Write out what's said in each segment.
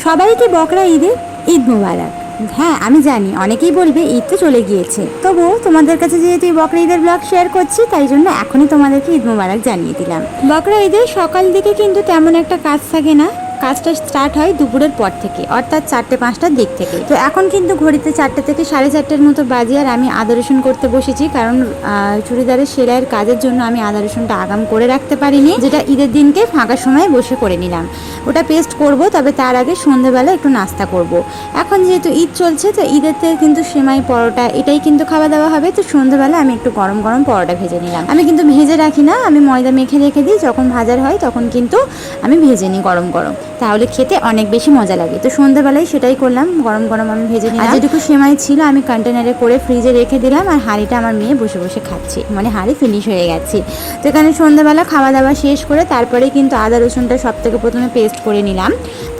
সবাইকে বকরা ঈদের ঈদ মোবারক। হ্যাঁ আমি জানি অনেকেই বলবে ঈদ তো চলে গিয়েছে, তবুও তোমাদের কাছে যেহেতু এই বকরা ঈদের ব্লগ শেয়ার করছি তাই জন্য এখনই তোমাদেরকে ঈদ মোবারক জানিয়ে দিলাম। বকরা ঈদের সকাল দিকে কিন্তু তেমন একটা কাজ থাকে না, কাজটা স্টার্ট হয় দুপুরের পর থেকে, অর্থাৎ 4টে-5টার দিক থেকে। তো এখন কিন্তু ঘড়িতে 4টে থেকে 4:30টার মতো বাজে, আর আমি আদা রসুন করতে বসেছি, কারণ চুড়িদারের সেলাইয়ের কাজের জন্য আমি আদা রসুনটা আগাম করে রাখতে পারিনি, যেটা ঈদের দিনকে ফাঁকা সময় বসে করে নিলাম। ওটা পেস্ট করব, তবে তার আগে সন্ধ্যেবেলা একটু নাস্তা করব। এখন যেহেতু ঈদ চলছে, তো ঈদেতে কিন্তু সেমাই পরোটা এটাই কিন্তু খাওয়া দাওয়া হবে। তো সন্ধ্যেবেলা আমি একটু গরম গরম পরোটা ভেজে নিলাম। আমি কিন্তু ভেজে রাখি না, আমি ময়দা মেখে রেখে দিই, যখন ভাজার হয় তখন কিন্তু আমি ভেজে নিই গরম গরম, তাহলে খেতে অনেক বেশি মজা লাগে। তো সন্ধ্যাবেলায় সেটাই করলাম, গরম গরম আমি ভেজে নিলাম। আর যেটুকু সেমাই ছিল আমি কন্টেনারে করে ফ্রিজে রেখে দিলাম, আর হাঁড়িটা আমার মেয়ে বসে বসে খাচ্ছে, মানে হাঁড়ি ফিনিশ হয়ে গেছে। তো এখানে সন্ধ্যাবেলা খাওয়া দাওয়া শেষ করে তারপরে কিন্তু আদা রসুনটা সব থেকে প্রথমে পেস্ট করে নিলাম।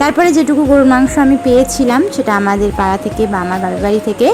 তারপরে যেটুকু গরুর মাংস আমি পেয়েছিলাম সেটা আমাদের পাড়া থেকে বা আমার বাবার বাড়ি থেকে,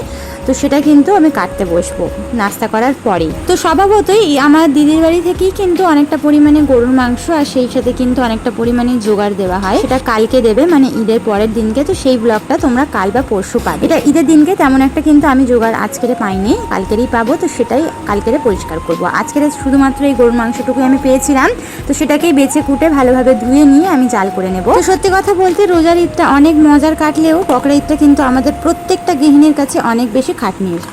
তো সেটা কিন্তু আমি কাটতে বসবো নাস্তা করার পরেই। তো স্বভাবতই আমার দিদির বাড়ি থেকেই কিন্তু অনেকটা পরিমাণে গরুর মাংস, আর সেই সাথে কিন্তু অনেকটা পরিমাণে জোগাড় দেওয়া হয়, সেটা কালকে দেবে, মানে ঈদের পরের দিনকে। তো সেই ব্লগটা তোমরা কাল বা পরশু পাবে। এটা ঈদের দিনকে তেমন একটা কিন্তু আমি জোগাড় আজকেরে পাইনি, কালকেরই পাবো। তো সেটাই কালকেরে পরিষ্কার করবো। আজকের শুধুমাত্র এই গরুর মাংসটুকুই আমি পেয়েছিলাম, তো সেটাকেই বেছে কুটে ভালোভাবে ধুয়ে নিয়ে আমি জাল করে নেবো। তো সত্যি কথা বলতে রোজার ঈদটা অনেক মজার কাটলেও বকরা ঈদটা কিন্তু আমাদের প্রত্যেকটা গৃহিণীর কাছে অনেক বেশি খাটনির।